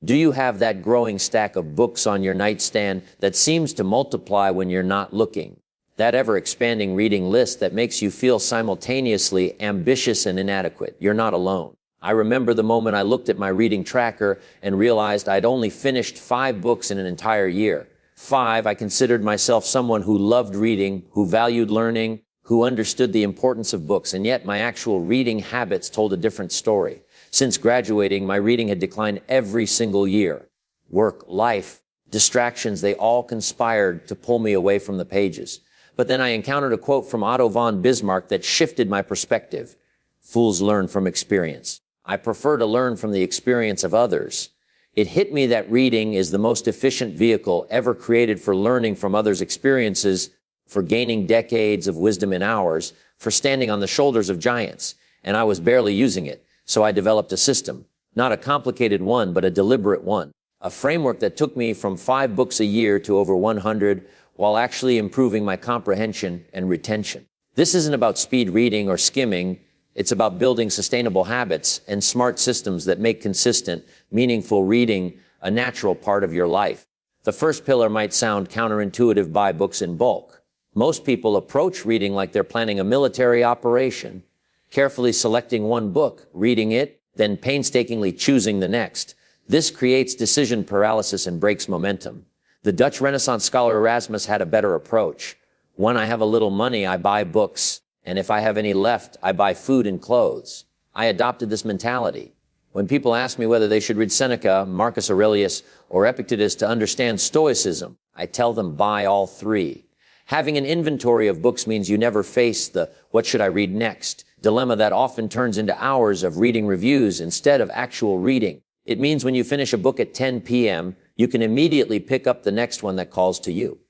Do you have that growing stack of books on your nightstand that seems to multiply when you're not looking? That ever-expanding reading list that makes you feel simultaneously ambitious and inadequate? You're not alone. I remember the moment I looked at my reading tracker and realized I'd only finished 5 books in an entire year. 5, I considered myself someone who loved reading, who valued learning, who understood the importance of books, and yet my actual reading habits told a different story. Since graduating, my reading had declined every single year. Work, life, distractions, they all conspired to pull me away from the pages. But then I encountered a quote from Otto von Bismarck that shifted my perspective. Fools learn from experience. I prefer to learn from the experience of others. It hit me that reading is the most efficient vehicle ever created for learning from others' experiences, for gaining decades of wisdom in hours, for standing on the shoulders of giants. And I was barely using it. So I developed a system, not a complicated one, but a deliberate one. A framework that took me from 5 books a year to over 100, while actually improving my comprehension and retention. This isn't about speed reading or skimming. It's about building sustainable habits and smart systems that make consistent, meaningful reading a natural part of your life. The first pillar might sound counterintuitive: buy books in bulk. Most people approach reading like they're planning a military operation, carefully selecting one book, reading it, then painstakingly choosing the next. This creates decision paralysis and breaks momentum. The Dutch Renaissance scholar Erasmus had a better approach. When I have a little money, I buy books, and if I have any left, I buy food and clothes. I adopted this mentality. When people ask me whether they should read Seneca, Marcus Aurelius, or Epictetus to understand Stoicism, I tell them buy all 3. Having an inventory of books means you never face the "what should I read next?" dilemma that often turns into hours of reading reviews instead of actual reading. It means when you finish a book at 10 p.m., you can immediately pick up the next one that calls to you.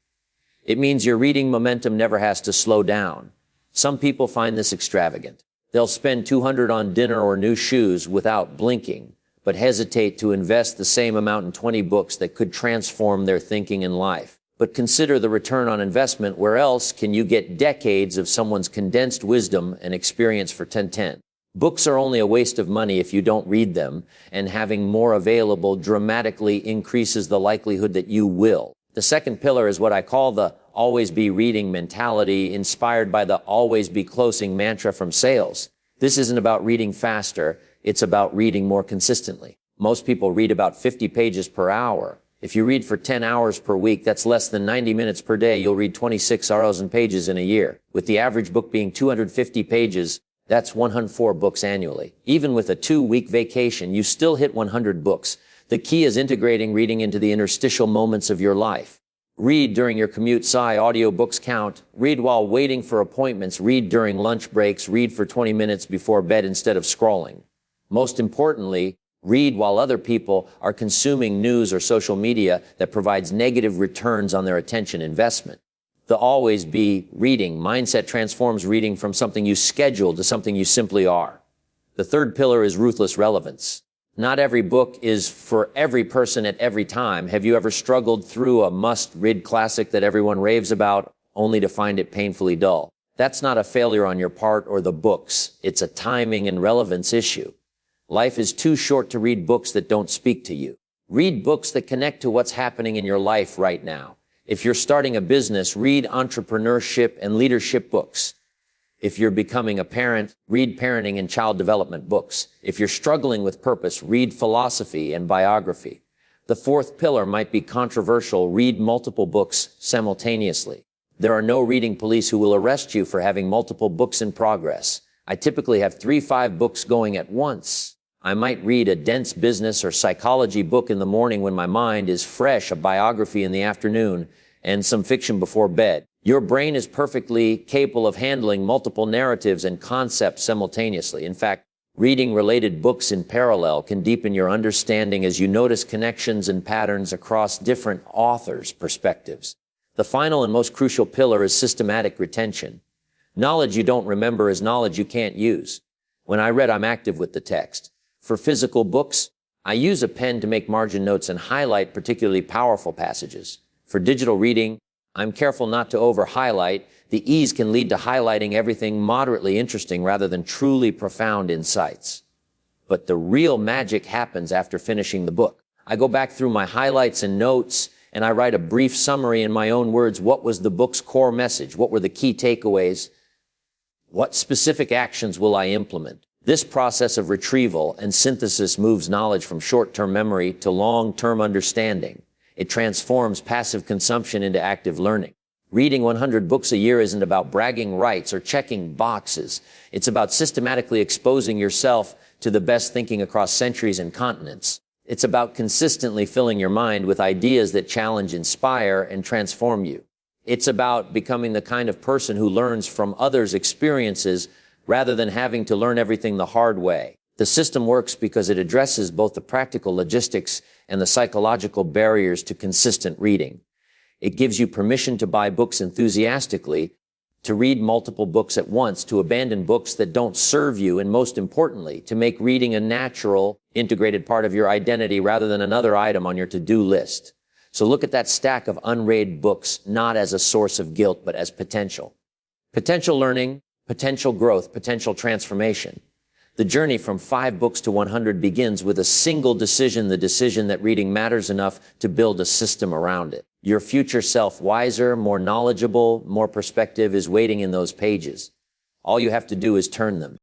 It means your reading momentum never has to slow down. Some people find this extravagant. They'll spend $200 on dinner or new shoes without blinking, but hesitate to invest the same amount in 20 books that could transform their thinking and life. But consider the return on investment. Where else can you get decades of someone's condensed wisdom and experience for 10/10? Books are only a waste of money if you don't read them, and having more available dramatically increases the likelihood that you will. The second pillar is what I call the always be reading mentality, inspired by the always be closing mantra from sales. This isn't about reading faster, it's about reading more consistently. Most people read about 50 pages per hour. If you read for 10 hours per week, that's less than 90 minutes per day. You'll read 26,000 pages in a year. With the average book being 250 pages, that's 104 books annually. Even with a 2-week vacation, you still hit 100 books. The key is integrating reading into the interstitial moments of your life. Read during your commute. Audiobooks count. Read while waiting for appointments. Read during lunch breaks. Read for 20 minutes before bed instead of scrolling. Most importantly, read while other people are consuming news or social media that provides negative returns on their attention investment. The always be reading mindset transforms reading from something you schedule to something you simply are. The third pillar is ruthless relevance. Not every book is for every person at every time. Have you ever struggled through a must-read classic that everyone raves about, only to find it painfully dull? That's not a failure on your part or the book's. It's a timing and relevance issue. Life is too short to read books that don't speak to you. Read books that connect to what's happening in your life right now. If you're starting a business, read entrepreneurship and leadership books. If you're becoming a parent, read parenting and child development books. If you're struggling with purpose, read philosophy and biography. The fourth pillar might be controversial. Read multiple books simultaneously. There are no reading police who will arrest you for having multiple books in progress. I typically have 3-5 books going at once. I might read a dense business or psychology book in the morning when my mind is fresh, a biography in the afternoon, and some fiction before bed. Your brain is perfectly capable of handling multiple narratives and concepts simultaneously. In fact, reading related books in parallel can deepen your understanding as you notice connections and patterns across different authors' perspectives. The final and most crucial pillar is systematic retention. Knowledge you don't remember is knowledge you can't use. When I read, I'm active with the text. For physical books, I use a pen to make margin notes and highlight particularly powerful passages. For digital reading, I'm careful not to over-highlight. The ease can lead to highlighting everything moderately interesting rather than truly profound insights. But the real magic happens after finishing the book. I go back through my highlights and notes, and I write a brief summary in my own words. What was the book's core message? What were the key takeaways? What specific actions will I implement? This process of retrieval and synthesis moves knowledge from short-term memory to long-term understanding. It transforms passive consumption into active learning. Reading 100 books a year isn't about bragging rights or checking boxes. It's about systematically exposing yourself to the best thinking across centuries and continents. It's about consistently filling your mind with ideas that challenge, inspire, and transform you. It's about becoming the kind of person who learns from others' experiences rather than having to learn everything the hard way. The system works because it addresses both the practical logistics and the psychological barriers to consistent reading. It gives you permission to buy books enthusiastically, to read multiple books at once, to abandon books that don't serve you, and most importantly, to make reading a natural, integrated part of your identity rather than another item on your to-do list. So look at that stack of unread books not as a source of guilt, but as potential. Potential learning, potential growth, potential transformation. The journey from 5 books to 100 begins with a single decision, the decision that reading matters enough to build a system around it. Your future self, wiser, more knowledgeable, more perspective, is waiting in those pages. All you have to do is turn them.